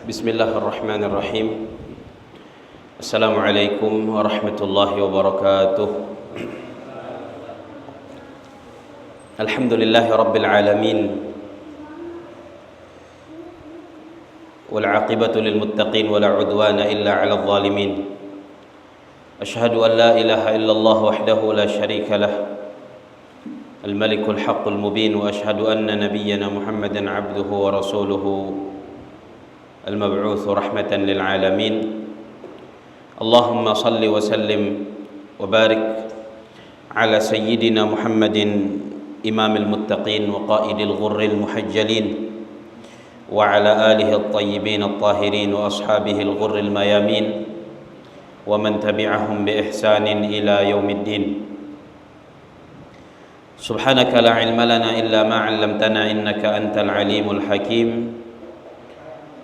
Bismillahirrahmanirrahim. Assalamualaikum warahmatullahi wabarakatuh. Alhamdulillahi rabbil alamin. Wal 'aqibatu lil muttaqin wa la 'udwana illa 'alal zalimin. Asyhadu an la ilaha illallah wahdahu la syarika lah. Al-malikul haqqul mubin wa asyhadu anna nabiyyana Muhammadan 'abduhu wa rasuluhu al-mab'uts rahmatan lil 'alamin. Allahumma salli wa sallim wa barik ala sayyidina Muhammadin imamil muttaqin wa qaidil ghurril muhajjalin wa ala alihi at-tayyibin at-tahirin wa ashabihi al-ghurril mayamin wa man tabi'ahum bi ihsanin ila yaumiddin. Subhanaka la ilma lana illa ma 'allamtana innaka antal alimul hakim.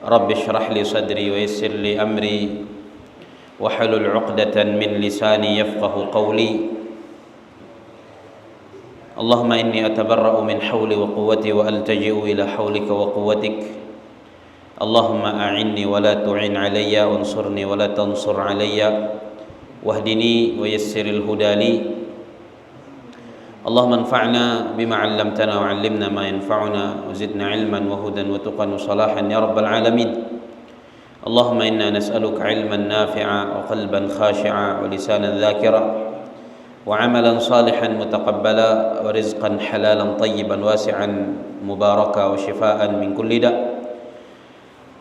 Rabbi shrah li sadri wa yassir li amri wahlul 'uqdatan min lisani yafqahu qawli. Allahumma inni atabarra'u min hawli wa quwwati wa altaji'u ila hawlika wa quwwatik. Allahumma a'inni wa la tu'in 'alayya wansurni wa la tansur 'alayya wahdini wa yassiril huda li. Allahumma anfa'na bima 'allamtana wa 'allimna ma yanfa'una wa zidna 'ilman wa hudan wa tuqan wa salahan ya rabbal alamin. Allahumma inna nas'aluka 'ilman nafi'a wa qalban khashi'a wa lisanan dhakira wa 'amalan salihan mutaqabbala wa rizqan halalan tayyiban wasi'an mubaraka wa shifaa'an min kulli da'.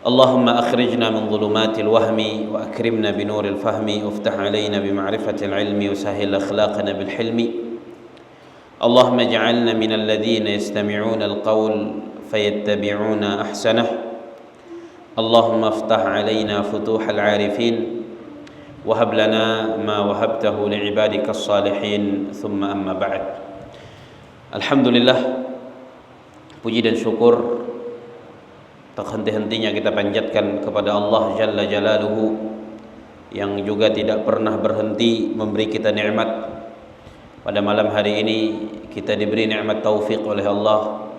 Allahumma akhrijna min dhulumatil wahmi wa akrimna bi nuril fahmi waftah 'alaina bi ma'rifatil 'ilmi wa sahhil akhlaqana bil hilmi. اللهم اجعلنا من الذين يستمعون القول فيتبعون أحسنه. اللهم افتح علينا فتوح العارفين وهب لنا ما وهبته لعبادك الصالحين ثم أما بعد. Alhamdulillah, puji dan syukur tak henti-hentinya kita panjatkan kepada Allah Jalla Jalaluhu yang juga tidak pernah berhenti memberi kita nikmat. Pada malam hari ini kita diberi nikmat taufik oleh Allah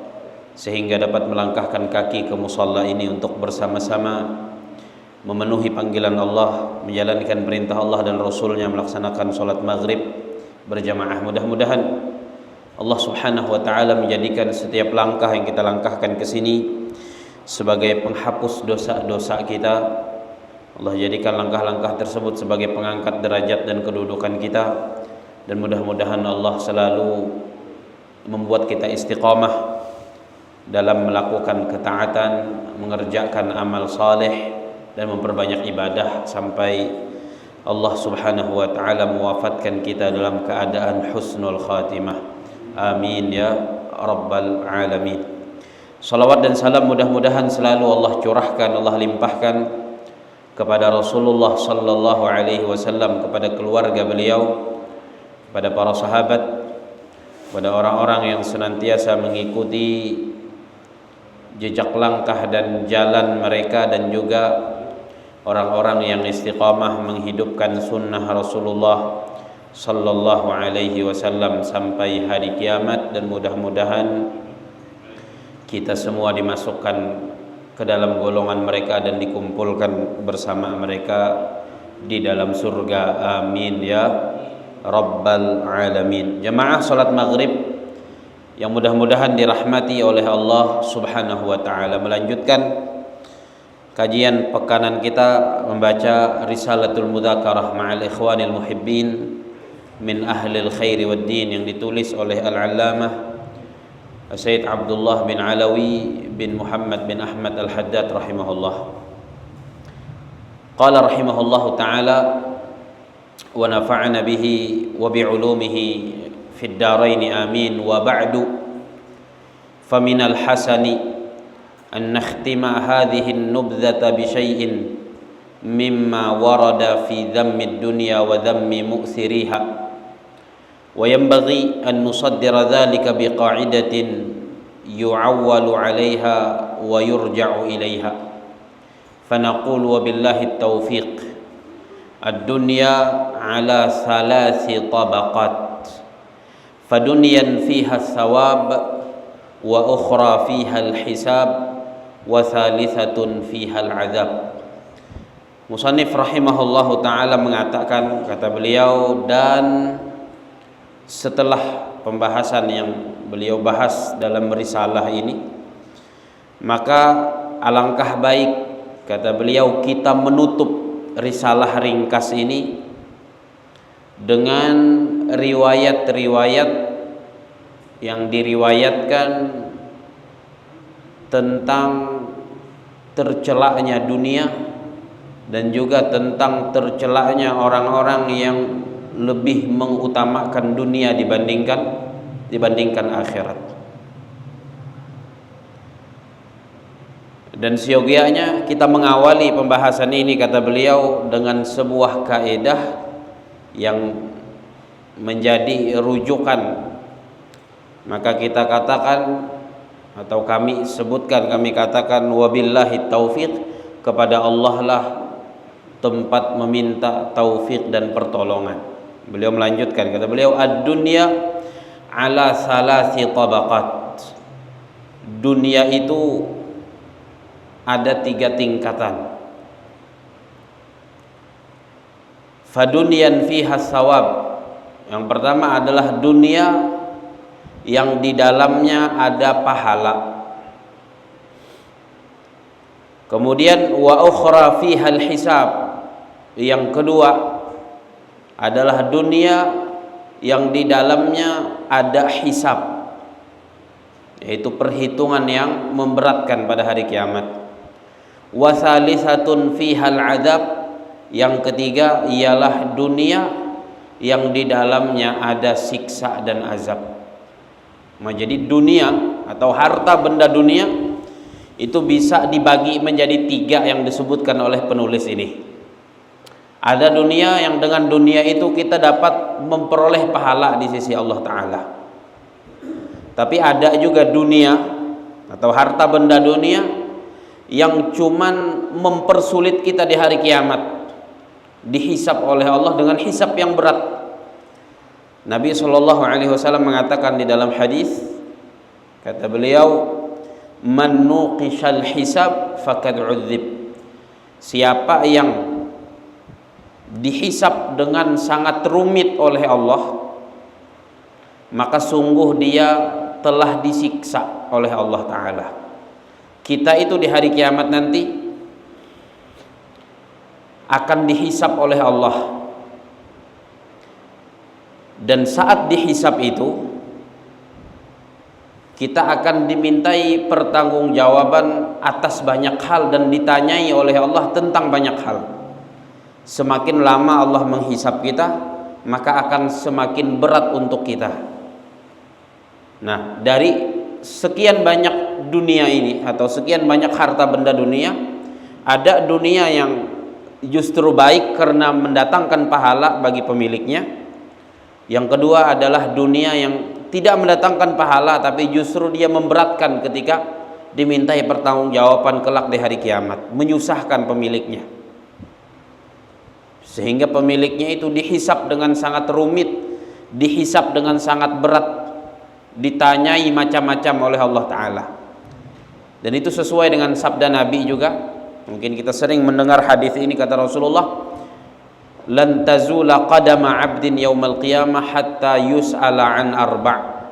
sehingga dapat melangkahkan kaki ke musalla ini untuk bersama-sama memenuhi panggilan Allah, menjalankan perintah Allah dan Rasulnya, melaksanakan salat maghrib berjamaah. Mudah-mudahan Allah Subhanahu wa taala menjadikan setiap langkah yang kita langkahkan ke sini sebagai penghapus dosa-dosa kita. Allah jadikan langkah-langkah tersebut sebagai pengangkat derajat dan kedudukan kita. Dan mudah-mudahan Allah selalu membuat kita istiqamah dalam melakukan ketaatan, mengerjakan amal saleh dan memperbanyak ibadah sampai Allah Subhanahu wa taala mewafatkan kita dalam keadaan husnul khatimah. Amin ya rabbal alamin. Salawat dan salam mudah-mudahan selalu Allah curahkan, Allah limpahkan kepada Rasulullah sallallahu alaihi wasallam, kepada keluarga beliau, pada para sahabat, pada orang-orang yang senantiasa mengikuti jejak langkah dan jalan mereka, dan juga orang-orang yang istiqamah menghidupkan sunnah Rasulullah sallallahu alaihi wasallam sampai hari kiamat. Dan mudah-mudahan kita semua dimasukkan ke dalam golongan mereka dan dikumpulkan bersama mereka di dalam surga. Amin ya Rabbal alamin. Jamaah salat maghrib yang mudah-mudahan dirahmati oleh Allah Subhanahu wa taala, melanjutkan kajian pekanan kita membaca Risalatul Mudzakarah ma'al ikhwanil muhibbin min ahlil khairi wad din yang ditulis oleh Al-Allamah Sayyid Abdullah bin Alawi bin Muhammad bin Ahmad Al-Haddad rahimahullah. Qala rahimahullahu taala wa nafa'ana bihi wa bi'ulumihi fid darain amin. Wa ba'du, faminal hasani an nakhtima hadhihi an-nubdhata bi syai'in mimma warada fi dhammi ad-dunya wa dhammi mu'thiriha, wa yanbaghi an nusaddira dhalika bi qa'idatin yu'awwalu 'alayha wa yurja'u ilayha. Fanaqul wa billahi at-tawfiq. Ad-dunya ala thalathi tabaqat, fadunyan fiha thawab wa ukhra fiha al-hisab wa thalitsatun fihal azab. Musannif rahimahullahu taala mengatakan, kata beliau, dan setelah pembahasan yang beliau bahas dalam risalah ini, maka alangkah baik, kata beliau, kita menutup risalah ringkas ini dengan riwayat-riwayat yang diriwayatkan tentang tercelaknya dunia dan juga tentang tercelaknya orang-orang yang lebih mengutamakan dunia dibandingkan akhirat. Dan seyogianya kita mengawali pembahasan ini, kata beliau, dengan sebuah kaidah yang menjadi rujukan. Maka kita katakan, atau kami katakan, wabillahi taufiq, kepada Allah lah tempat meminta taufik dan pertolongan. Beliau melanjutkan, kata beliau, ad-dunya ala salasi tabaqat. Dunia itu ada 3 tingkatan. Fadunyan fiha sawab. Yang pertama adalah dunia yang di dalamnya ada pahala. Kemudian wa ukhra fiha al-hisab. Yang kedua adalah dunia yang di dalamnya ada hisab, yaitu perhitungan yang memberatkan pada hari kiamat. Wa thalitsatun fihal adab. Yang ketiga ialah dunia yang di dalamnya ada siksa dan azab. Jadi dunia atau harta benda dunia itu bisa dibagi menjadi 3 yang disebutkan oleh penulis ini. Ada dunia yang dengan dunia itu kita dapat memperoleh pahala di sisi Allah Ta'ala. Tapi ada juga dunia atau harta benda dunia yang cuman mempersulit kita di hari kiamat, dihisab oleh Allah dengan hisab yang berat. Nabi SAW mengatakan di dalam hadis, kata beliau, man nuqishal hisab faqad udzib. Siapa yang dihisab dengan sangat rumit oleh Allah, maka sungguh dia telah disiksa oleh Allah Ta'ala. Kita itu di hari kiamat nanti akan dihisab oleh Allah, dan saat dihisab itu kita akan dimintai pertanggungjawaban atas banyak hal dan ditanyai oleh Allah tentang banyak hal. Semakin lama Allah menghisab kita, maka akan semakin berat untuk kita. Nah, dari sekian banyak dunia ini atau sekian banyak harta benda dunia, ada dunia yang justru baik karena mendatangkan pahala bagi pemiliknya. Yang kedua adalah dunia yang tidak mendatangkan pahala tapi justru dia memberatkan ketika dimintai pertanggungjawaban kelak di hari kiamat, menyusahkan pemiliknya. Sehingga pemiliknya itu dihisab dengan sangat rumit, dihisab dengan sangat berat, ditanyai macam-macam oleh Allah Ta'ala. Dan itu sesuai dengan sabda Nabi juga. Mungkin kita sering mendengar hadis ini, kata Rasulullah, lan tazula qadama 'abdin yaumal qiyamah hatta yus'ala an arba'.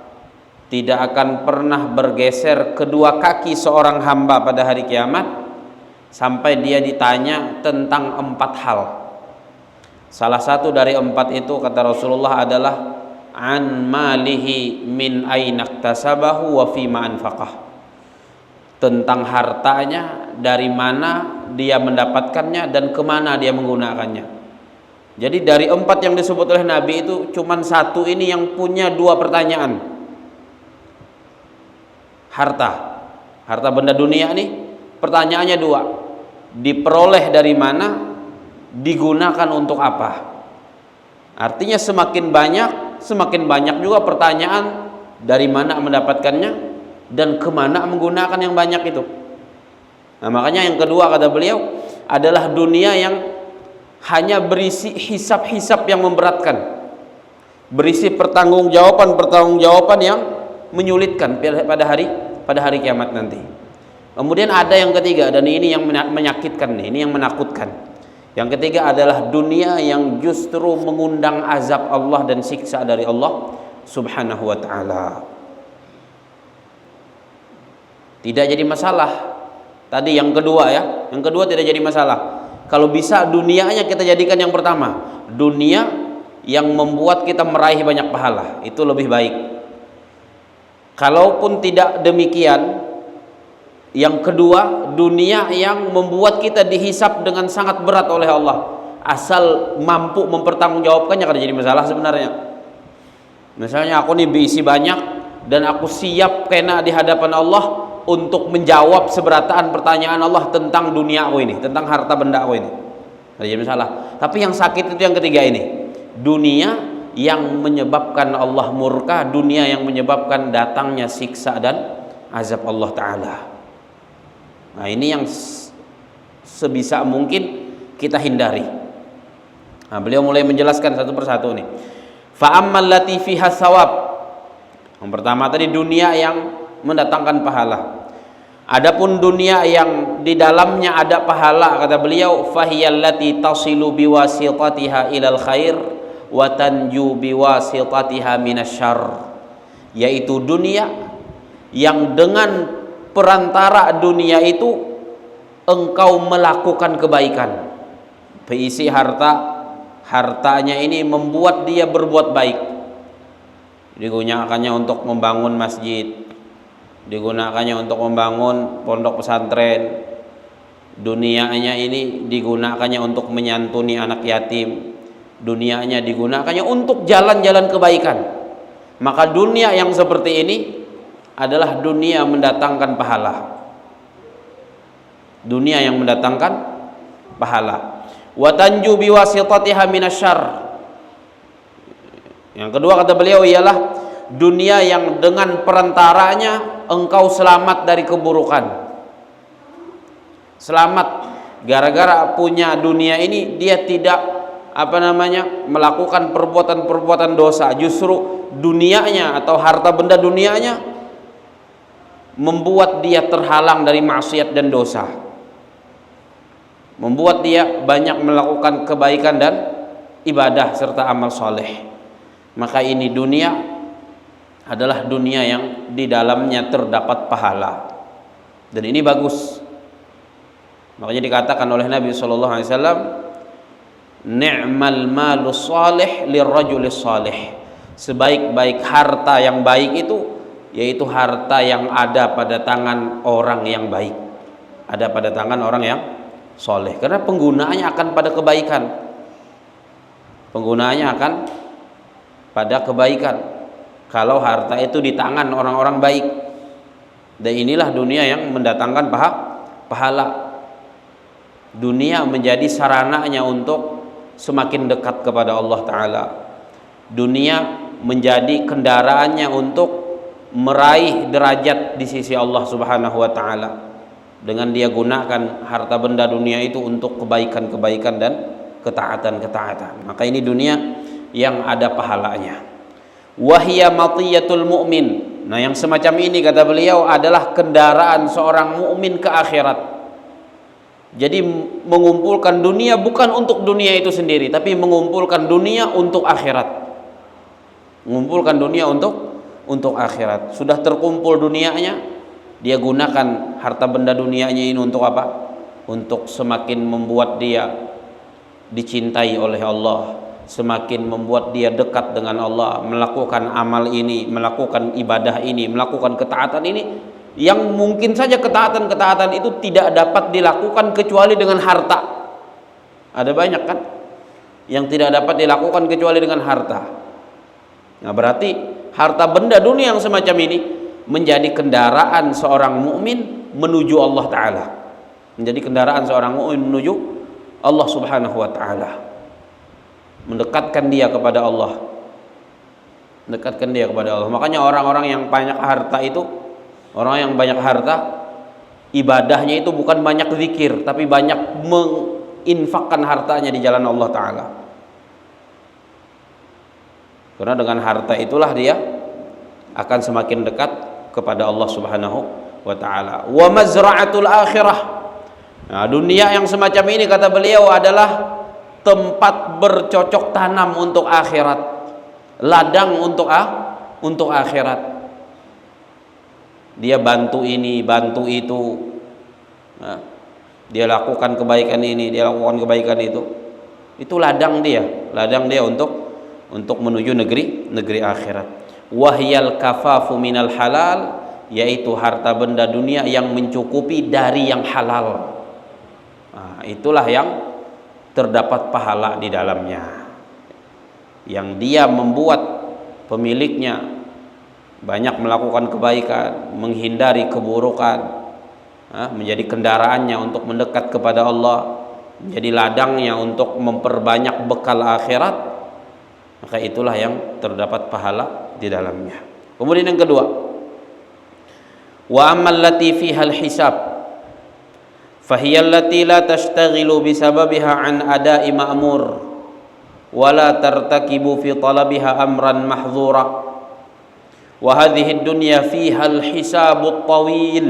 Tidak akan pernah bergeser kedua kaki seorang hamba pada hari kiamat sampai dia ditanya tentang 4 hal. Salah satu dari 4 itu, kata Rasulullah, adalah an malihi min aina iktasabahu wa fima anfaqah. Tentang hartanya, dari mana dia mendapatkannya dan kemana dia menggunakannya. Jadi dari 4 yang disebut oleh Nabi itu cuman 1 ini yang punya 2 pertanyaan. Harta benda dunia nih pertanyaannya 2. Diperoleh dari mana? Digunakan untuk apa? Artinya semakin banyak juga pertanyaan dari mana mendapatkannya dan kemana menggunakan yang banyak itu. Nah, makanya yang kedua, kata beliau, adalah dunia yang hanya berisi hisab-hisab yang memberatkan, berisi pertanggungjawaban yang menyulitkan pada hari kiamat nanti. Kemudian ada yang ketiga, dan ini yang menyakitkan nih, ini yang menakutkan. Yang ketiga adalah dunia yang justru mengundang azab Allah dan siksa dari Allah Subhanahu wa taala. Tidak jadi masalah. Tadi yang kedua ya, yang kedua tidak jadi masalah. Kalau bisa dunianya kita jadikan yang pertama. Dunia yang membuat kita meraih banyak pahala, itu lebih baik. Kalaupun tidak demikian, yang kedua, dunia yang membuat kita dihisap dengan sangat berat oleh Allah, asal mampu mempertanggungjawabkannya, kada jadi masalah sebenarnya. Misalnya aku nih berisi banyak dan aku siap kena di hadapan Allah untuk menjawab seberataan pertanyaan Allah tentang dunia aku ini, tentang harta benda aku ini, kada jadi masalah. Tapi yang sakit itu yang ketiga ini, dunia yang menyebabkan Allah murka, dunia yang menyebabkan datangnya siksa dan azab Allah Ta'ala. Nah ini yang sebisa mungkin kita hindari. Nah, beliau mulai menjelaskan satu persatu nih. Fa'ammal lati fiha sawab. Yang pertama tadi dunia yang mendatangkan pahala. Adapun dunia yang di dalamnya ada pahala, kata beliau, fahiyal lati tasilu biwasitatiha ilal khair wa tanju biwasitatiha minasyarr. Yaitu dunia yang dengan perantara dunia itu engkau melakukan kebaikan. Berisi hartanya ini membuat dia berbuat baik, digunakannya untuk membangun masjid, digunakannya untuk membangun pondok pesantren, dunianya ini digunakannya untuk menyantuni anak yatim, dunianya digunakannya untuk jalan-jalan kebaikan. Maka dunia yang seperti ini adalah dunia mendatangkan pahala, dunia yang mendatangkan pahala. Wa tanju biwasitatiha minasyarr. Yang kedua kata beliau ialah dunia yang dengan perantaranya engkau selamat dari keburukan. Selamat gara-gara punya dunia ini, dia tidak melakukan perbuatan-perbuatan dosa. Justru dunianya atau harta benda dunianya membuat dia terhalang dari maksiat dan dosa, membuat dia banyak melakukan kebaikan dan ibadah serta amal soleh. Maka ini dunia adalah dunia yang di dalamnya terdapat pahala, dan ini bagus. Makanya dikatakan oleh Nabi SAW, ni'mal malus salih lirrajulis salih. Sebaik-baik harta yang baik itu yaitu harta yang ada pada tangan orang yang baik, ada pada tangan orang yang soleh, karena penggunaannya akan pada kebaikan, penggunaannya akan pada kebaikan kalau harta itu di tangan orang-orang baik. Dan inilah dunia yang mendatangkan pahala. Dunia menjadi sarananya untuk semakin dekat kepada Allah Ta'ala. Dunia menjadi kendaraannya untuk meraih derajat di sisi Allah Subhanahu wa taala, dengan dia gunakan harta benda dunia itu untuk kebaikan-kebaikan dan ketaatan-ketaatan. Maka ini dunia yang ada pahalanya. Wahia matiyatul mu'min. Nah, yang semacam ini kata beliau adalah kendaraan seorang mukmin ke akhirat. Jadi mengumpulkan dunia bukan untuk dunia itu sendiri, tapi mengumpulkan dunia untuk akhirat. Mengumpulkan dunia untuk akhirat. Sudah terkumpul dunianya, dia gunakan harta benda dunianya ini untuk apa? Untuk semakin membuat dia dicintai oleh Allah, semakin membuat dia dekat dengan Allah, melakukan amal ini, melakukan ibadah ini, melakukan ketaatan ini, yang mungkin saja ketaatan-ketaatan itu tidak dapat dilakukan kecuali dengan harta. Ada banyak kan yang tidak dapat dilakukan kecuali dengan harta. Nah, berarti harta benda dunia yang semacam ini menjadi kendaraan seorang mukmin menuju Allah Ta'ala, menjadi kendaraan seorang mukmin menuju Allah Subhanahu wa Ta'ala, mendekatkan dia kepada Allah, mendekatkan dia kepada Allah. Makanya orang-orang yang banyak harta itu, orang yang banyak harta, ibadahnya itu bukan banyak zikir, tapi banyak menginfakkan hartanya di jalan Allah Ta'ala. Karena dengan harta itulah dia akan semakin dekat kepada Allah Subhanahu wa ta'ala. Wa mazra'atul akhirah. Nah, dunia yang semacam ini kata beliau adalah tempat bercocok tanam untuk akhirat, ladang untuk akhirat. Dia bantu ini, bantu itu, nah, dia lakukan kebaikan ini, dia lakukan kebaikan itu ladang dia untuk menuju negeri akhirat. Wahyal kafafu minal halal, yaitu harta benda dunia yang mencukupi dari yang halal. Nah, itulah yang terdapat pahala di dalamnya, yang dia membuat pemiliknya banyak melakukan kebaikan, menghindari keburukan, menjadi kendaraannya untuk mendekat kepada Allah, menjadi ladangnya untuk memperbanyak bekal akhirat, maka itulah yang terdapat pahala di dalamnya. Kemudian yang kedua, wa ammal lati fiha al-hisab fahiyya allati la tashtaghilu bisababiha an ada'i ma'mur wa la tartakibu fi talabiha amran mahdhura wa hadhihi ad-dunya fiha al-hisabu at-tawil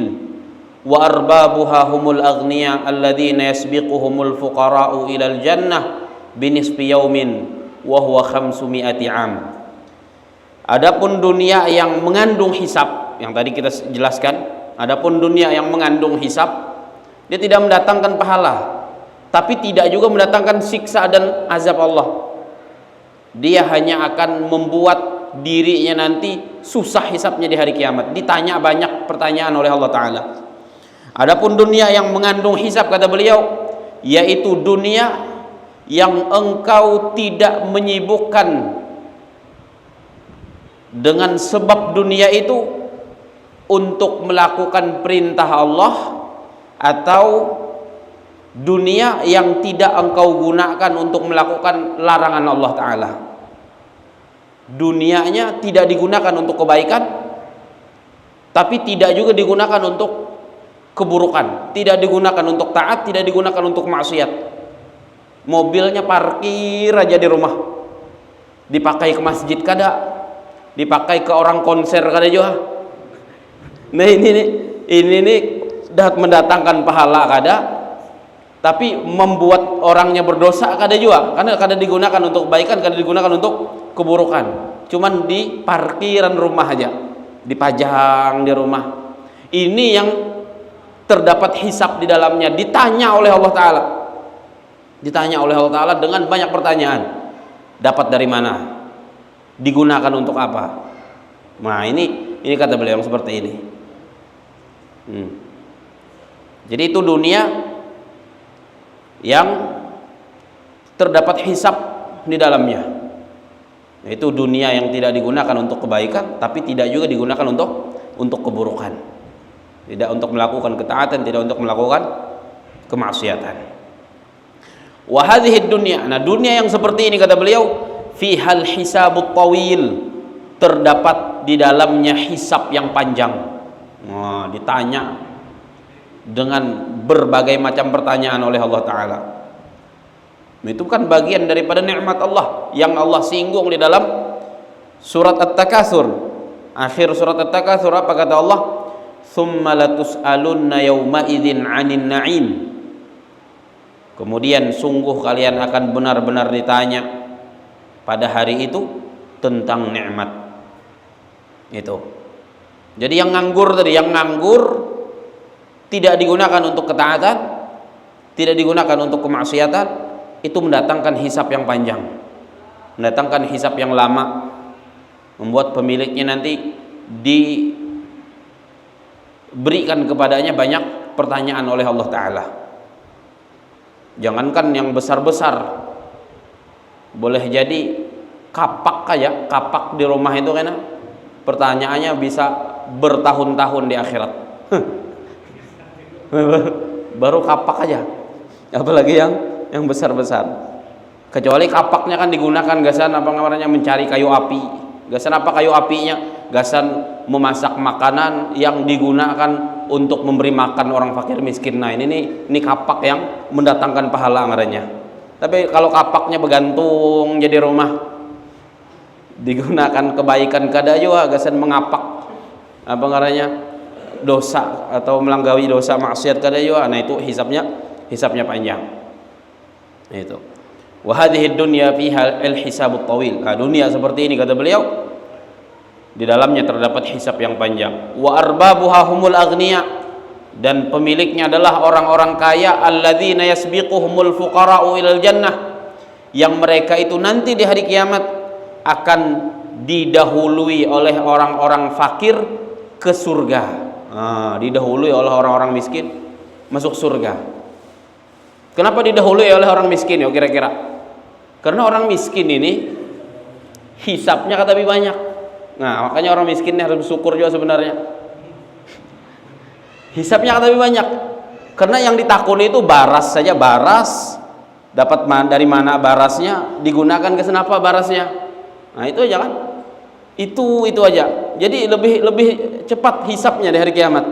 wa arbabuha humul aghniya alladhina yasbiquhumul fuqara'u ilal jannah binisfi yaumin wa huwa 500 am. Adapun dunia yang mengandung hisab, yang tadi kita jelaskan, adapun dunia yang mengandung hisab, dia tidak mendatangkan pahala, tapi tidak juga mendatangkan siksa dan azab Allah. Dia hanya akan membuat dirinya nanti susah hisabnya di hari kiamat, ditanya banyak pertanyaan oleh Allah Ta'ala. Adapun dunia yang mengandung hisab, kata beliau, yaitu dunia yang engkau tidak menyibukkan dengan sebab dunia itu untuk melakukan perintah Allah, atau dunia yang tidak engkau gunakan untuk melakukan larangan Allah Ta'ala. Dunianya tidak digunakan untuk kebaikan, tapi tidak juga digunakan untuk keburukan, tidak digunakan untuk taat, tidak digunakan untuk maksiat. Mobilnya parkir aja di rumah, dipakai ke masjid kada, dipakai ke orang konser kada juga. Nah ini mendatangkan pahala kada, tapi membuat orangnya berdosa kada juga, karena kada digunakan untuk kebaikan, kada digunakan untuk keburukan. Cuman di parkiran rumah aja, dipajang di rumah. Ini yang terdapat hisab di dalamnya, ditanya oleh Allah Ta'ala, ditanya oleh Allah Ta'ala dengan banyak pertanyaan. Dapat dari mana? Digunakan untuk apa? Nah ini kata beliau yang seperti ini. Jadi itu dunia yang terdapat hisab di dalamnya. Itu dunia yang tidak digunakan untuk kebaikan, tapi tidak juga digunakan untuk keburukan. Tidak untuk melakukan ketaatan, tidak untuk melakukan kemaksiatan. Wa hadhihi dunya, nah dunia yang seperti ini kata beliau, fihal hisabut tawil, terdapat di dalamnya hisab yang panjang. Nah, ditanya dengan berbagai macam pertanyaan oleh Allah Ta'ala. Itu kan bagian daripada nikmat Allah yang Allah singgung di dalam surat At-Takatsur. Akhir surat At-Takatsur apa kata Allah? Tsumma latus'alunna yawma idzin 'anin na'im. Kemudian sungguh kalian akan benar-benar ditanya pada hari itu tentang nikmat. Itu. Jadi yang nganggur tadi, yang nganggur tidak digunakan untuk ketaatan, tidak digunakan untuk kemaksiatan, itu mendatangkan hisab yang panjang, mendatangkan hisab yang lama, membuat pemiliknya nanti diberikan kepadanya banyak pertanyaan oleh Allah Ta'ala. Jangankan yang besar-besar, boleh jadi kapak aja, kapak di rumah itu kan pertanyaannya bisa bertahun-tahun di akhirat. Baru kapak aja, apalagi yang besar-besar. Kecuali kapaknya kan digunakan gasan apa namanya, mencari kayu api. Gasan apa kayu apinya? Gasan memasak makanan yang digunakan untuk memberi makan orang fakir miskin. Nah ini kapak yang mendatangkan pahala ngarannya. Tapi kalau kapaknya bergantung jadi rumah, digunakan kebaikan kada juga gasan mengapak apa ngarannya, dosa atau melanggawi dosa maksiat kada juga, nah itu hisabnya panjang. Itu. Wa hadhihi dunya fiha al-hisabut tawil. Nah, dunia seperti ini kata beliau, di dalamnya terdapat hisab yang panjang. Wa arbabuha humul aghniya, dan pemiliknya adalah orang-orang kaya, alladzina yasbiquhumul fuqara'u ilal jannah, yang mereka itu nanti di hari kiamat akan didahului oleh orang-orang fakir ke surga. Didahului oleh orang-orang miskin masuk surga. Kenapa didahului oleh orang miskin ya kira-kira? Karena orang miskin ini hisapnya kata lebih banyak. Nah, makanya orang miskin ini harus bersyukur juga sebenarnya. Hisapnya kata lebih banyak. Karena yang ditakuni itu baras saja, baras. Dapat dari mana barasnya, digunakan ke senapa barasnya. Nah, itu aja kan? Itu aja. Jadi lebih cepat hisapnya di hari kiamat.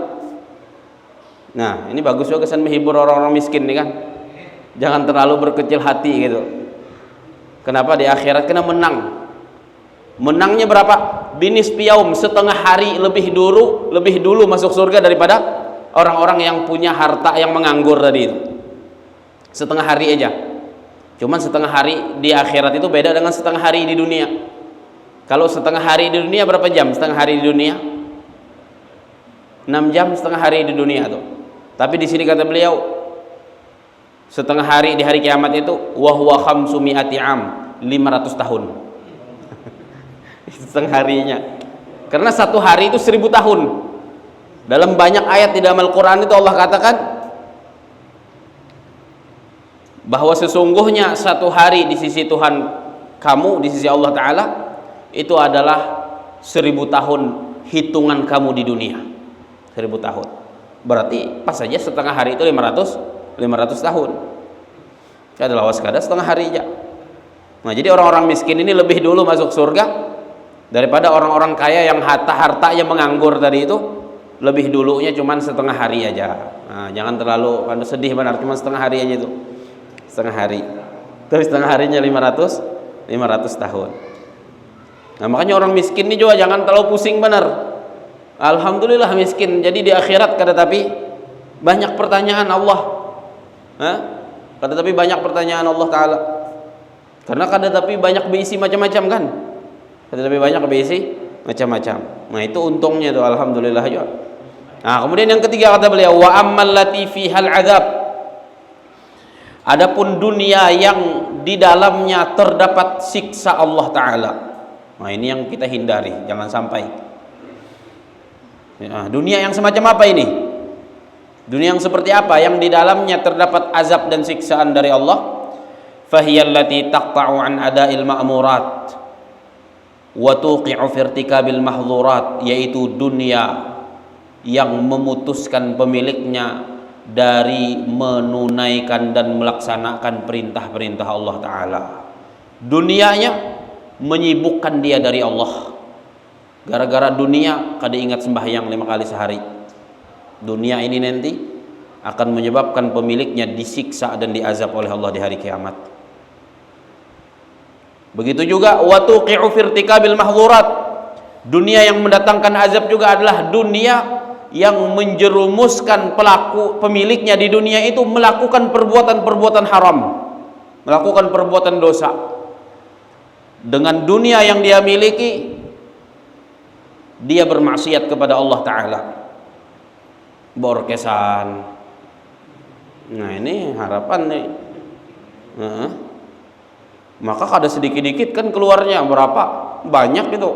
Nah, ini bagus juga kesan menghibur orang-orang miskin nih kan. Jangan terlalu berkecil hati gitu. Kenapa di akhirat kena menang? Menangnya berapa? Binis piyaum, setengah hari lebih dulu masuk surga daripada orang-orang yang punya harta yang menganggur tadi itu. Setengah hari aja. Cuman setengah hari di akhirat itu beda dengan setengah hari di dunia. Kalau setengah hari di dunia berapa jam? Setengah hari di dunia 6 jam setengah hari di dunia tuh. Tapi di sini kata beliau, setengah hari di hari kiamat itu wa huwa khamsumi'ati am, 500 tahun. Setengah harinya. Karena satu hari itu 1000 tahun. Dalam banyak ayat di dalam Al-Qur'an itu Allah katakan bahwa sesungguhnya satu hari di sisi Tuhan kamu, di sisi Allah Ta'ala, itu adalah 1000 tahun hitungan kamu di dunia. 1000 tahun. Berarti pas saja setengah hari itu 500 tahun. Adalah waskada setengah hari aja. Nah, jadi orang-orang miskin ini lebih dulu masuk surga daripada orang-orang kaya yang harta yang menganggur tadi itu. Lebih dulunya cuman setengah hari aja. Nah, jangan terlalu sedih benar, cuma setengah hari aja itu. Setengah hari. Tapi setengah harinya 500 tahun. Nah, makanya orang miskin ini juga jangan terlalu pusing benar. Alhamdulillah miskin. Jadi di akhirat tapi banyak pertanyaan Allah. Tapi banyak pertanyaan Allah Ta'ala. Karena tapi banyak berisi macam-macam kan. Tapi banyak berisi macam-macam. Nah, itu untungnya tuh, alhamdulillah juga. Nah, kemudian yang ketiga kata beliau, wa ammal lati fihal azab. Adapun dunia yang di dalamnya terdapat siksa Allah Ta'ala. Nah, ini yang kita hindari, jangan sampai. Nah, dunia yang semacam apa ini? Dunia yang seperti apa? Yang di dalamnya terdapat azab dan siksaan dari Allah. Fahiyallati taqta'u an ada'il ma'murat wa tuqi'u fi irtikabil mahdzurat, yaitu dunia yang memutuskan pemiliknya dari menunaikan dan melaksanakan perintah-perintah Allah Ta'ala. Dunianya menyibukkan dia dari Allah. Gara-gara dunia kada ingat sembahyang 5 kali sehari. Dunia ini nanti akan menyebabkan pemiliknya disiksa dan diazab oleh Allah di hari kiamat. Begitu juga wa tuqi'u fi irtikabil mahdzurat. Dunia yang mendatangkan azab juga adalah dunia yang menjerumuskan pemiliknya di dunia itu melakukan perbuatan-perbuatan haram, melakukan perbuatan dosa. Dengan dunia yang dia miliki, dia bermaksiat kepada Allah Ta'ala. Borkesan. Nah, ini harapan nih. Maka kada sedikit-dikit kan keluarnya berapa banyak itu.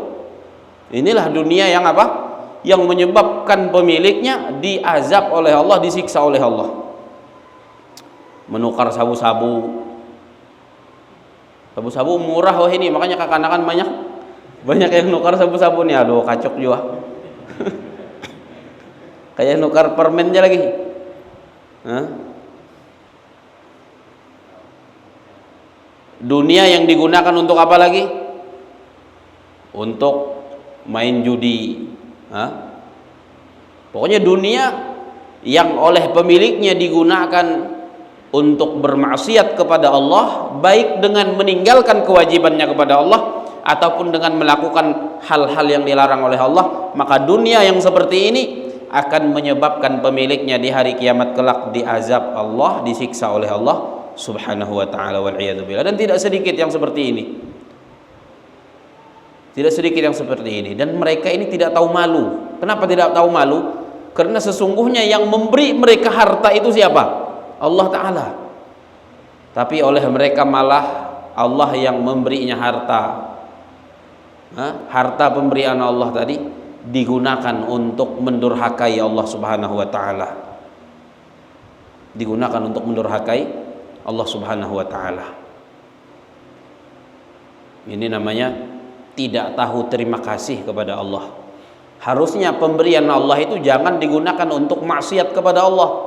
Inilah dunia yang apa? Yang menyebabkan pemiliknya diazab oleh Allah, disiksa oleh Allah. Menukar sabu-sabu. Sabu-sabu murah wah ini, makanya kakak-kanakan banyak yang nukar sabu-sabu nih. Aduh, kacok juga. Kayak nukar permen aja lagi. Dunia yang digunakan untuk apa lagi? Untuk main judi. Pokoknya dunia yang oleh pemiliknya digunakan untuk bermaksiat kepada Allah, baik dengan meninggalkan kewajibannya kepada Allah ataupun dengan melakukan hal-hal yang dilarang oleh Allah. Maka dunia yang seperti ini akan menyebabkan pemiliknya di hari kiamat kelak diazab Allah, disiksa oleh Allah Subhanahu wa taala, wal iyadu billah. Dan tidak sedikit yang seperti ini. Tidak sedikit yang seperti ini, dan mereka ini tidak tahu malu. Kenapa tidak tahu malu? Karena sesungguhnya yang memberi mereka harta itu siapa? Allah taala. Tapi oleh mereka malah Allah yang memberinya harta. Harta pemberian Allah tadi digunakan untuk mendurhakai Allah Subhanahu wa taala. Digunakan untuk mendurhakai Allah Subhanahu wa taala. Ini namanya tidak tahu terima kasih kepada Allah. Harusnya pemberian Allah itu jangan digunakan untuk maksiat kepada Allah.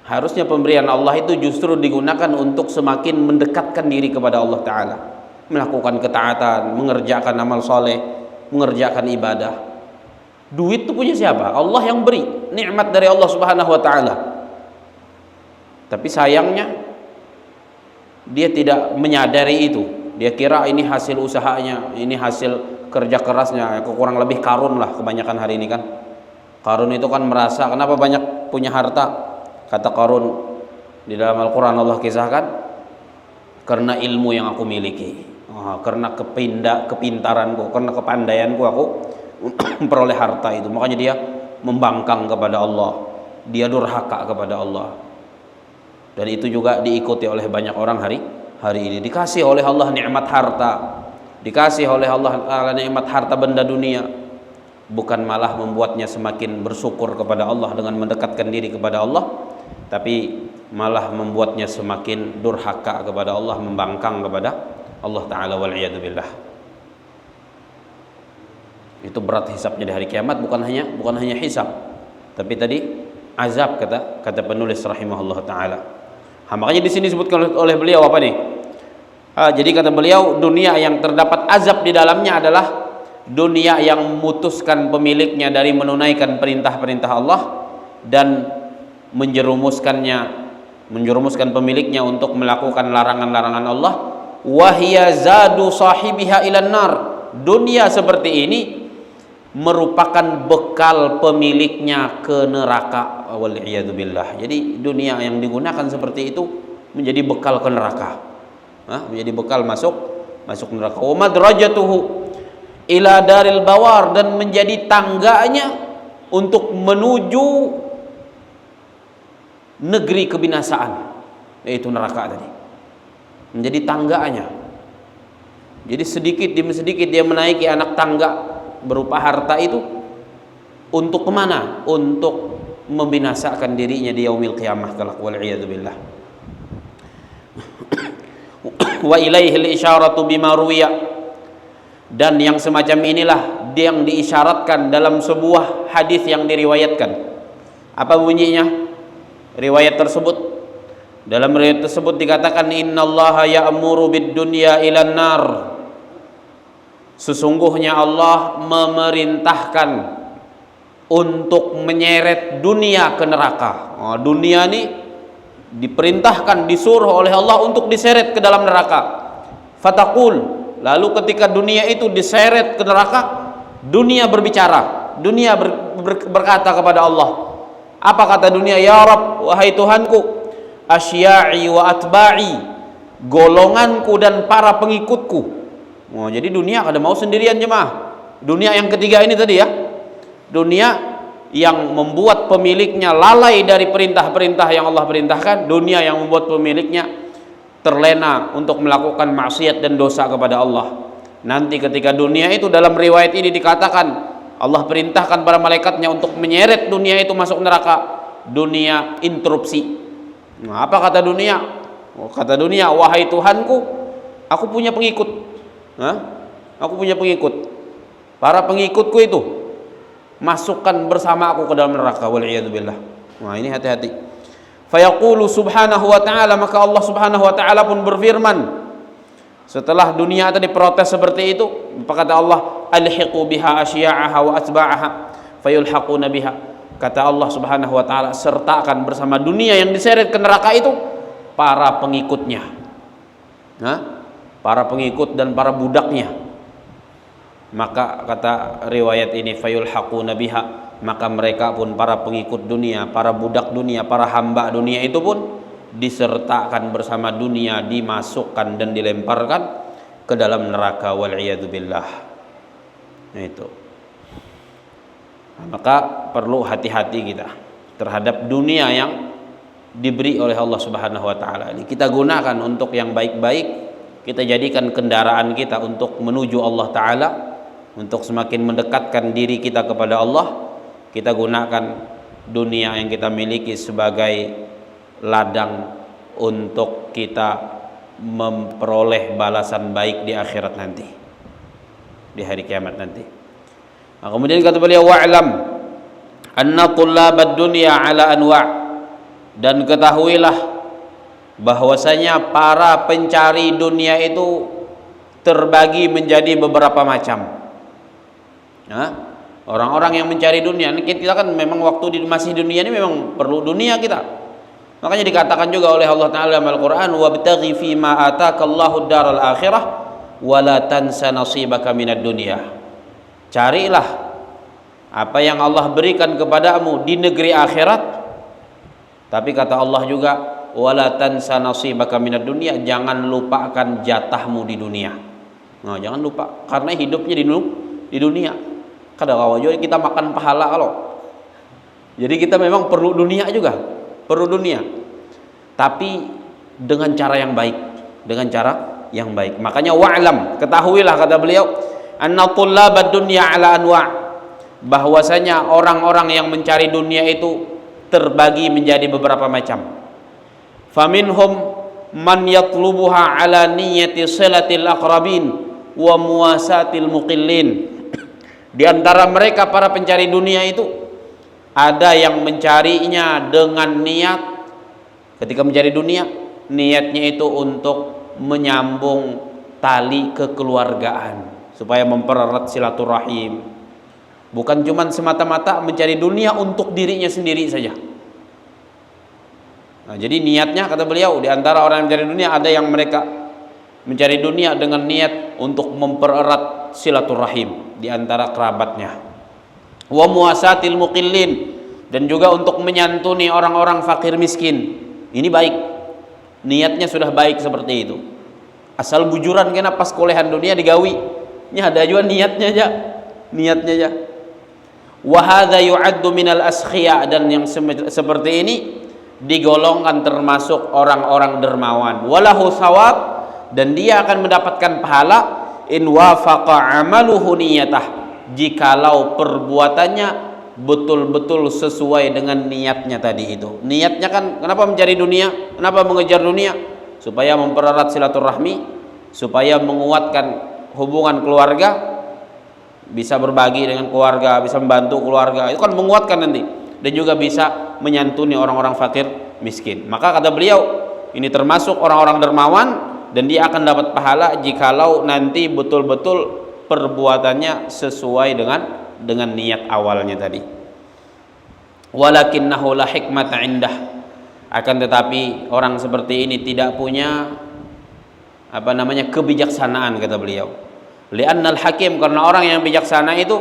Harusnya pemberian Allah itu justru digunakan untuk semakin mendekatkan diri kepada Allah taala, melakukan ketaatan, mengerjakan amal soleh, mengerjakan ibadah. Duit itu punya siapa? Allah yang beri, nikmat dari Allah Subhanahu wa taala. Tapi sayangnya dia tidak menyadari itu. Dia kira ini hasil usahanya, ini hasil kerja kerasnya. Kurang lebih Qarun lah kebanyakan hari ini kan. Qarun itu kan merasa kenapa banyak punya harta. Kata Qarun di dalam Al-Quran Allah kisahkan, karena ilmu yang aku miliki, karena kepintaranku, karena kepandaianku aku memperoleh harta itu. Makanya dia membangkang kepada Allah, dia durhaka kepada Allah. Dan itu juga diikuti oleh banyak orang hari ini. Dikasih oleh Allah nikmat harta, dikasih oleh Allah nikmat harta benda dunia, bukan malah membuatnya semakin bersyukur kepada Allah dengan mendekatkan diri kepada Allah, tapi malah membuatnya semakin durhaka kepada Allah, membangkang kepada Allah taala, wal iyadu billah. Itu berat hisabnya di hari kiamat, bukan hanya hisab, tapi tadi azab, kata penulis rahimahullah taala. Makanya di sini disebutkan oleh beliau apa nih? Jadi kata beliau, dunia yang terdapat azab di dalamnya adalah dunia yang memutuskan pemiliknya dari menunaikan perintah-perintah Allah dan menjerumuskan pemiliknya untuk melakukan larangan-larangan Allah. Wahia zadu sahibiha ilan nar. Dunia seperti ini merupakan bekal pemiliknya ke neraka, wal iyadu billah. Jadi dunia yang digunakan seperti itu menjadi bekal ke neraka, menjadi bekal masuk neraka. Wa madrajatuhu ila daril bawar, dan menjadi tangganya untuk menuju negeri kebinasaan, yaitu neraka tadi. Menjadi tangganya. Jadi sedikit demi sedikit dia menaiki anak tangga berupa harta itu untuk kemana? Untuk membinasakan dirinya di yaumil qiyamah kelak, wal iyadu billah. Wa ilaihil isyaratu bima ruwiya, dan yang semacam inilah yang diisyaratkan dalam sebuah hadis yang diriwayatkan. Apa bunyinya? Riwayat tersebut, dalam riwayat tersebut dikatakan, innallaha ya'muru bid dunya ilan nar. Sesungguhnya Allah memerintahkan untuk menyeret dunia ke neraka. Dunia ini diperintahkan, disuruh oleh Allah untuk diseret ke dalam neraka. Fataqul, lalu ketika dunia itu diseret ke neraka, dunia berbicara, dunia berkata kepada Allah. Apa kata dunia? Ya Rabb, wahai Tuhanku, asya'i wa atba'i, golonganku dan para pengikutku. Jadi dunia kada mau sendirian jemaah. Dunia yang ketiga ini tadi ya, dunia yang membuat pemiliknya lalai dari perintah-perintah yang Allah perintahkan, dunia yang membuat pemiliknya terlena untuk melakukan maksiat dan dosa kepada Allah. Nanti ketika dunia itu, dalam riwayat ini dikatakan Allah perintahkan para malaikatnya untuk menyeret dunia itu masuk neraka. Dunia interupsi. Apa kata dunia? Kata dunia, wahai Tuhanku, aku punya pengikut. Aku punya pengikut. Para pengikutku itu masukkan bersama aku ke dalam neraka, wal iyadu billah. Ini hati-hati. Fayaqulu subhanahu wa ta'ala, maka Allah subhanahu wa ta'ala pun berfirman setelah dunia tadi protes seperti itu, kata Allah, alhiqu biha asya'aha wa atba'aha fayulhaquna biha. Kata Allah subhanahu wa ta'ala, sertakan bersama dunia yang diseret ke neraka itu para pengikutnya, para pengikut dan para budaknya. Maka kata riwayat ini, fayulhaquna biha, maka mereka pun, para pengikut dunia, para budak dunia, para hamba dunia itu pun disertakan bersama dunia, dimasukkan dan dilemparkan ke dalam neraka, wal'iyadu billah. Nah, itu. Maka perlu hati-hati kita terhadap dunia yang diberi oleh Allah Subhanahu wa taala ini. Kita gunakan untuk yang baik-baik, kita jadikan kendaraan kita untuk menuju Allah taala, untuk semakin mendekatkan diri kita kepada Allah. Kita gunakan dunia yang kita miliki sebagai ladang untuk kita memperoleh balasan baik di akhirat nanti, di hari kiamat nanti. Nah, kemudian kata beliau, wa'lam anna tullabad dunya ala anwa', dan ketahuilah bahwasanya para pencari dunia itu terbagi menjadi beberapa macam. Nah, orang-orang yang mencari dunia, kita kan memang waktu masih dunia ini memang perlu dunia kita. Makanya dikatakan juga oleh Allah Ta'ala dalam Al-Quran, wabtaghi fima atakallahu daral akhirah wala tansa nasibaka minad dunya. Carilah apa yang Allah berikan kepadamu di negeri akhirat, tapi kata Allah juga wala tansa nasibaka minad dunya, jangan lupakan jatahmu di dunia. Nah, jangan lupa, karena hidupnya di dunia. Kadang-kadang juga kita makan pahala kalau. Jadi kita memang perlu dunia juga, perlu dunia. Tapi dengan cara yang baik, dengan cara yang baik. Makanya wa'lam, ketahuilah kata beliau, anna tullabad dunya ala anwa', bahwasanya orang-orang yang mencari dunia itu terbagi menjadi beberapa macam. Faminhum man yatlubuha ala niyyati silatil aqrabin wa muwasatil muqillin. Di antara mereka para pencari dunia itu ada yang mencarinya dengan niat, ketika mencari dunia niatnya itu untuk menyambung tali kekeluargaan, supaya mempererat silaturahim. Bukan cuma semata-mata mencari dunia untuk dirinya sendiri saja. Nah, jadi niatnya kata beliau, di antara orang yang mencari dunia ada yang mereka mencari dunia dengan niat untuk mempererat silaturahim di antara kerabatnya. Wa muwasatil muqillin, dan juga untuk menyantuni orang-orang fakir miskin. Ini baik, niatnya sudah baik seperti itu. Asal bujuran kena pas kolehan dunia digawi, ini ada juga niatnya aja, niatnya aja. Wa hadza yu'addu minal askhiya, dan yang seperti ini digolongkan termasuk orang-orang dermawan. Walahu thawab, dan dia akan mendapatkan pahala in wafaqa amaluhu niyatah, jikalau perbuatannya betul-betul sesuai dengan niatnya tadi itu. Niatnya kan kenapa mencari dunia, kenapa mengejar dunia? Supaya mempererat silaturahmi, supaya menguatkan hubungan keluarga, bisa berbagi dengan keluarga, bisa membantu keluarga, itu kan menguatkan nanti, dan juga bisa menyantuni orang-orang fakir miskin. Maka kata beliau, ini termasuk orang-orang dermawan, dan dia akan dapat pahala jikalau nanti betul-betul perbuatannya sesuai dengan niat awalnya tadi. Walakinnahu la hikmata indah, akan tetapi orang seperti ini tidak punya kebijaksanaan, kata beliau. Li'annal hakim, karena orang yang bijaksana itu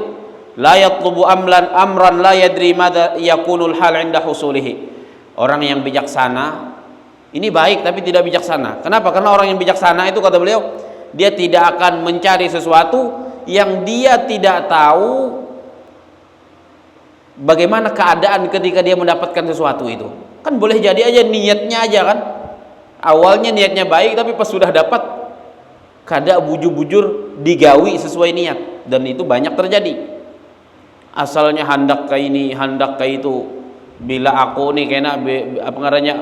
la yatlubu amran la yadri madza yakunul hal 'inda husulihi. Orang yang bijaksana ini baik tapi tidak bijaksana. Kenapa? Karena orang yang bijaksana itu kata beliau, dia tidak akan mencari sesuatu yang dia tidak tahu bagaimana keadaan ketika dia mendapatkan sesuatu itu. Kan boleh jadi aja niatnya aja kan, awalnya niatnya baik, tapi pas sudah dapat kada bujur-bujur digawi sesuai niat, dan itu banyak terjadi. Asalnya hendak ke ini, hendak ke itu, bila aku nih kena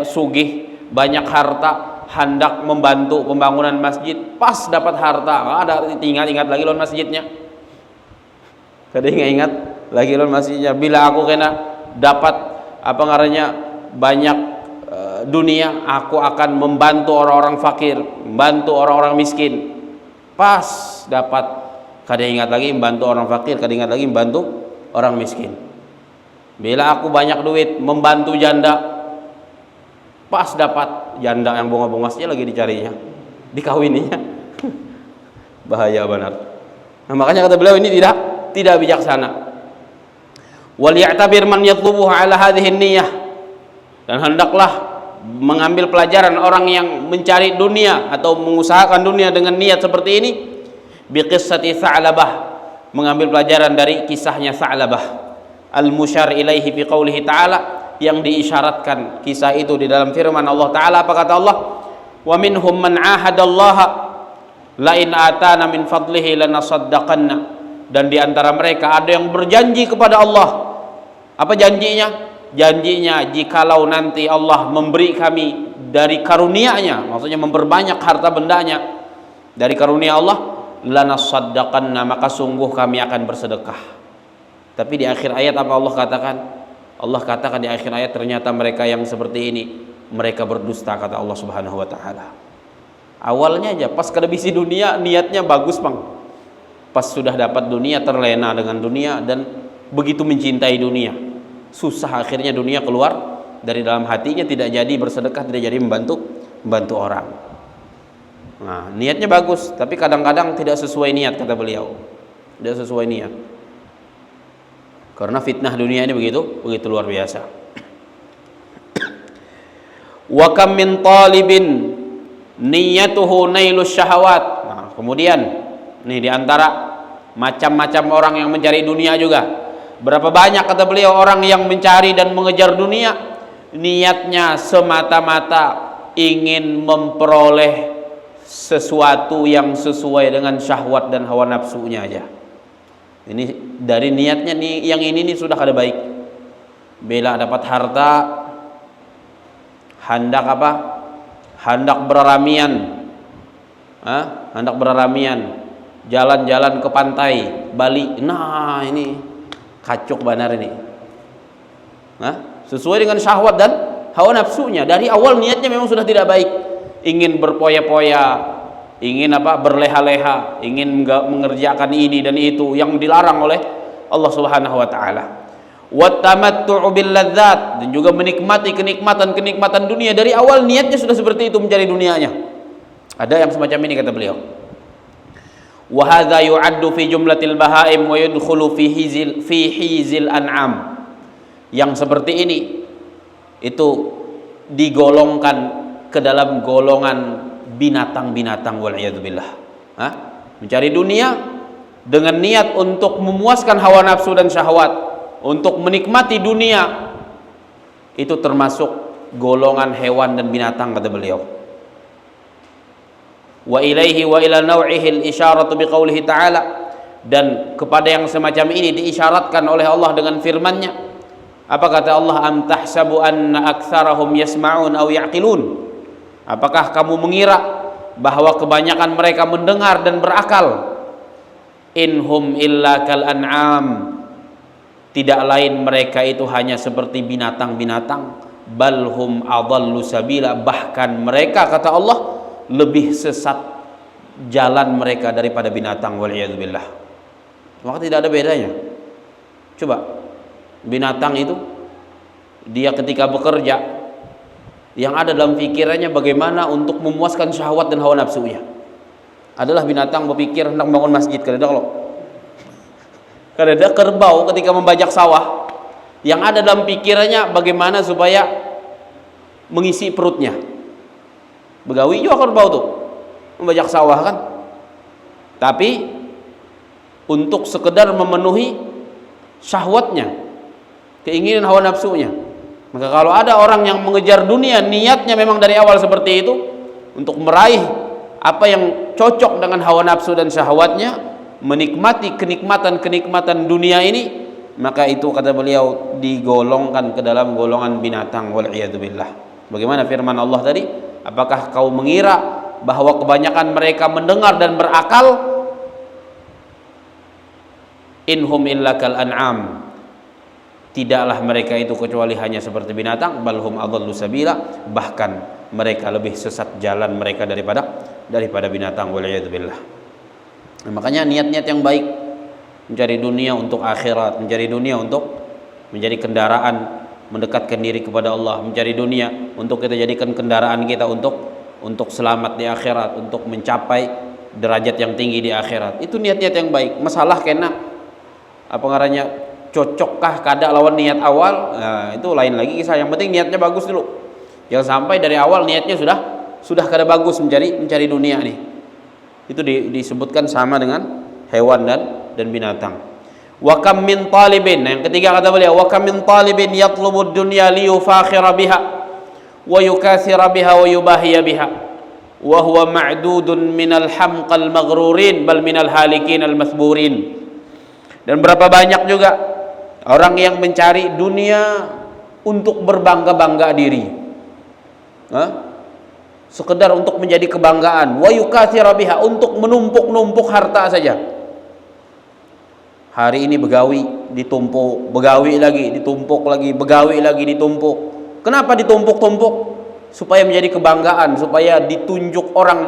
sugih, banyak harta, hendak membantu pembangunan masjid, pas dapat harta, ada ingat lagi lawan masjidnya, kada ingat lagi lawan masjidnya. Bila aku kena dapat banyak dunia, aku akan membantu orang-orang fakir, membantu orang-orang miskin. Pas dapat, kada ingat lagi membantu orang fakir, kada ingat lagi membantu orang miskin. Bila aku banyak duit, membantu janda. Pas dapat janda yang bunga-bunga saja lagi dicarinya, dikawininya. Bahaya benar. Nah, makanya kata beliau ini tidak bijaksana. Wal ya'tabir man yatlubuhu ala hadhihi niyyah, dan hendaklah mengambil pelajaran orang yang mencari dunia atau mengusahakan dunia dengan niat seperti ini, biqissati Tha'labah, mengambil pelajaran dari kisahnya Tha'labah al-musyar ilaihi fi qoulihi ta'ala, yang diisyaratkan kisah itu di dalam firman Allah Ta'ala. Apa kata Allah? Wa minhum man 'ahadallaha la in atana min fadlihi lanasaddaqanna, dan di antara mereka ada yang berjanji kepada Allah. Apa janjinya? Janjinya jikalau nanti Allah memberi kami dari karunia-Nya, maksudnya memperbanyak harta bendanya dari karunia Allah, lanasaddaqanna, maka sungguh kami akan bersedekah. Tapi di akhir ayat apa Allah katakan? Allah katakan di akhir ayat, ternyata mereka yang seperti ini mereka berdusta, kata Allah Subhanahu wa taala. Awalnya aja pas kehabisi dunia niatnya bagus, Bang. Pas sudah dapat dunia terlena dengan dunia dan begitu mencintai dunia, susah akhirnya dunia keluar dari dalam hatinya, tidak jadi bersedekah, tidak jadi membantu orang. Nah, niatnya bagus, tapi kadang-kadang tidak sesuai niat, kata beliau. Tidak sesuai niat. Karena fitnah dunia ini begitu luar biasa. Wa kam min talibin niyyatuhu nailus syahawat. Nah, kemudian nih di antara macam-macam orang yang mencari dunia juga, berapa banyak, kata beliau, orang yang mencari dan mengejar dunia niatnya semata-mata ingin memperoleh sesuatu yang sesuai dengan syahwat dan hawa nafsunya aja. Ini dari niatnya nih, yang ini nih sudah kada baik. Bela dapat harta, hendak apa? Hendak beraramian. Hendak beraramian, jalan-jalan ke pantai Bali. Nah, ini kacuk benar ini. Sesuai dengan syahwat dan hawa nafsunya. Dari awal niatnya memang sudah tidak baik. Ingin berpoya-poya, ingin apa? Berleha-leha, ingin mengerjakan ini dan itu yang dilarang oleh Allah Subhanahu wa taala. Wa tamattu'u bil ladzat, dan juga menikmati kenikmatan-kenikmatan dunia. Dari awal niatnya sudah seperti itu, mencari dunianya. Ada yang semacam ini, kata beliau. Wa hadza yu'addu fi jumlatil bahaim wa yadkhulu fi hizil an'am. Yang seperti ini itu digolongkan ke dalam golongan binatang-binatang, wal iyadzubillah. Mencari dunia dengan niat untuk memuaskan hawa nafsu dan syahwat, untuk menikmati dunia, itu termasuk golongan hewan dan binatang, kata beliau. Wa ilaihi wa ila naw'ihi al-isyaratu biqaulihi ta'ala, dan kepada yang semacam ini diisyaratkan oleh Allah dengan firman-Nya. Apa kata Allah? Am tahsabu anna aktsarahum yasma'un aw ya'qilun. Apakah kamu mengira bahwa kebanyakan mereka mendengar dan berakal? Inhum illa kal an'am, tidak lain mereka itu hanya seperti binatang-binatang. Balhum adallu sabila, bahkan mereka, kata Allah, lebih sesat jalan mereka daripada binatang, waliyadzubillah. Maka tidak ada bedanya. Coba, binatang itu dia ketika bekerja, yang ada dalam pikirannya bagaimana untuk memuaskan syahwat dan hawa nafsunya. Adalah binatang berpikir hendak membangun masjid, kadang-kadang kerbau ketika membajak sawah, yang ada dalam pikirannya bagaimana supaya mengisi perutnya. Begawi juga kerbau tuh, membajak sawah kan. Tapi untuk sekedar memenuhi syahwatnya, keinginan hawa nafsunya. Maka kalau ada orang yang mengejar dunia, niatnya memang dari awal seperti itu, untuk meraih apa yang cocok dengan hawa nafsu dan syahwatnya, menikmati kenikmatan-kenikmatan dunia ini, maka itu, kata beliau, digolongkan ke dalam golongan binatang, wal iyadzubillah. Bagaimana firman Allah tadi? Apakah kau mengira bahwa kebanyakan mereka mendengar dan berakal? Inhum illa kal an'am, tidaklah mereka itu kecuali hanya seperti binatang. Balhum adallu sabila, bahkan mereka lebih sesat jalan mereka daripada binatang, waliyadzubillah. Nah, makanya niat-niat yang baik, mencari dunia untuk akhirat, mencari dunia untuk menjadi kendaraan mendekatkan diri kepada Allah, mencari dunia untuk kita jadikan kendaraan kita untuk selamat di akhirat, untuk mencapai derajat yang tinggi di akhirat. Itu niat-niat yang baik. Masalah kena apa ngarannya, Cocokkah kada lawan niat awal? Nah, itu lain lagi kisah. Yang penting niatnya bagus dulu. Jangan sampai dari awal niatnya sudah kada bagus mencari dunia nih. Itu disebutkan sama dengan hewan dan binatang. Wa kam min talibin. Nah, yang ketiga kata beliau, wa kam min talibin yatlubud dunya li yufakhira biha wa yukathira biha wa yubahiya biha wa huwa ma'dudun minal hamqal maghrurin bal minal halikin al mathburin. Dan berapa banyak juga orang yang mencari dunia untuk berbangga-bangga diri, sekedar untuk menjadi kebanggaan, wa yukathira biha, untuk menumpuk-numpuk harta saja. Hari ini begawi ditumpuk, begawi lagi ditumpuk lagi, begawi lagi ditumpuk. Kenapa ditumpuk-tumpuk? Supaya menjadi kebanggaan, supaya ditunjuk orang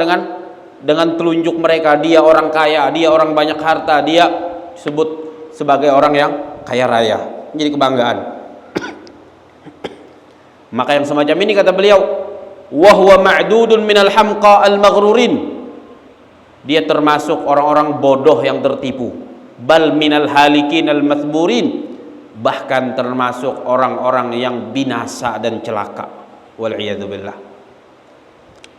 dengan telunjuk mereka, dia orang kaya, dia orang banyak harta, dia disebut sebagai orang yang kaya raya, menjadi kebanggaan. Maka yang semacam ini kata beliau, wa huwa ma'dudun minal hamqa al maghrurin, dia termasuk orang-orang bodoh yang tertipu, bal minal halikin al mathburin, bahkan termasuk orang-orang yang binasa dan celaka. Wal iyadu billah.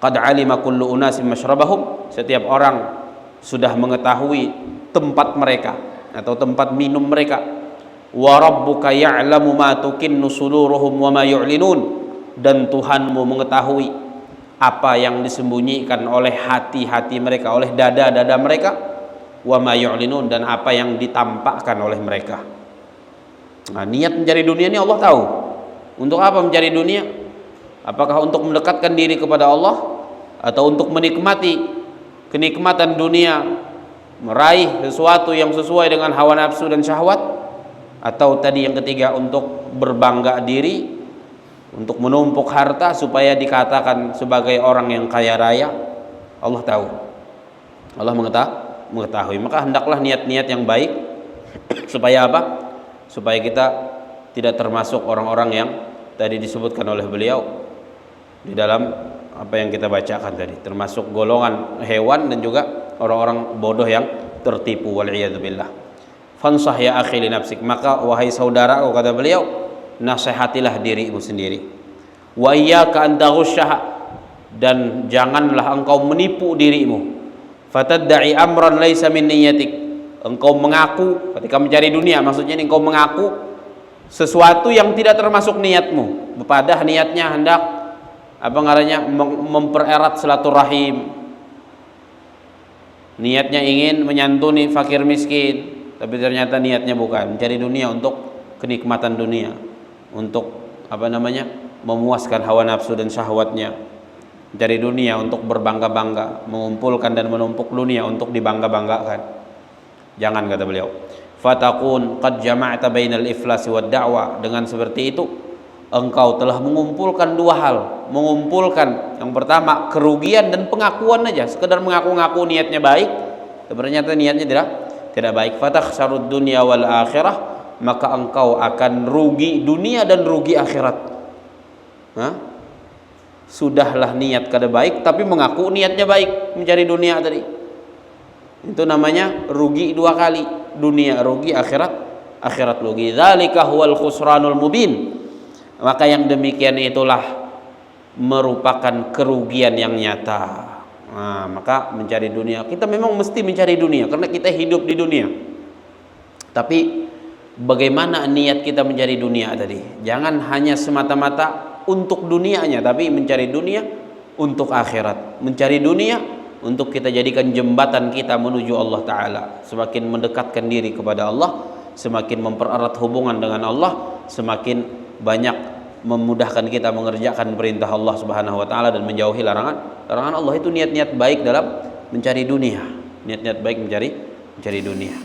Qad alima kullu unasin mashrabahum, setiap orang sudah mengetahui tempat mereka atau tempat minum mereka. Wa rabbuka ya'lamu ma tukinnu suduruhum wa ma yu'linun, dan Tuhanmu mengetahui apa yang disembunyikan oleh hati-hati mereka, oleh dada-dada mereka, wa ma yu'linun, dan apa yang ditampakkan oleh mereka. Nah, niat mencari dunia ini Allah tahu. Untuk apa mencari dunia? Apakah untuk mendekatkan diri kepada Allah, atau untuk menikmati kenikmatan dunia, meraih sesuatu yang sesuai dengan hawa nafsu dan syahwat, atau tadi yang ketiga untuk berbangga diri, untuk menumpuk harta supaya dikatakan sebagai orang yang kaya raya? Allah tahu, Allah mengetahui. Maka hendaklah niat-niat yang baik supaya apa? Supaya kita tidak termasuk orang-orang yang tadi disebutkan oleh beliau di dalam apa yang kita bacakan tadi, termasuk golongan hewan dan juga orang-orang bodoh yang tertipu, wal iyadu billah. Fansah ya akhi li nafsik, maka wahai saudara, kata beliau, nasihatilah dirimu sendiri. Wa iyyaka an taghusyaha, dan janganlah engkau menipu dirimu. Fatadda'i amran laisa min niyyatik, engkau mengaku ketika mencari dunia, maksudnya engkau mengaku sesuatu yang tidak termasuk niatmu. Padahal niatnya hendak mempererat silaturahim, niatnya ingin menyantuni fakir miskin, tapi ternyata niatnya bukan mencari dunia untuk kenikmatan dunia, untuk memuaskan hawa nafsu dan syahwatnya, mencari dunia untuk berbangga-bangga, mengumpulkan dan menumpuk dunia untuk dibangga-banggakan. Jangan, kata beliau. Fatakun qad jama'ta bainal iflasi wad da'wa, dengan seperti itu engkau telah mengumpulkan dua hal. Mengumpulkan yang pertama kerugian dan pengakuan aja, sekedar mengaku-ngaku niatnya baik, ternyata niatnya tidak baik. Fatakhsarud dunya wal akhirah, maka engkau akan rugi dunia dan rugi akhirat. Sudahlah niat kada baik tapi mengaku niatnya baik, mencari dunia tadi, itu namanya rugi dua kali, dunia rugi, akhirat rugi. Dzalika huwal khusranul mubin, maka yang demikian itulah merupakan kerugian yang nyata. Maka mencari dunia, kita memang mesti mencari dunia karena kita hidup di dunia. Tapi bagaimana niat kita mencari dunia tadi? Jangan hanya semata-mata untuk dunianya, tapi mencari dunia untuk akhirat. Mencari dunia untuk kita jadikan jembatan kita menuju Allah Ta'ala. Semakin mendekatkan diri kepada Allah, semakin mempererat hubungan dengan Allah, semakin banyak memudahkan kita mengerjakan perintah Allah Subhanahu wa taala dan menjauhi larangan Allah. Itu niat-niat baik dalam mencari dunia. Niat-niat baik mencari dunia.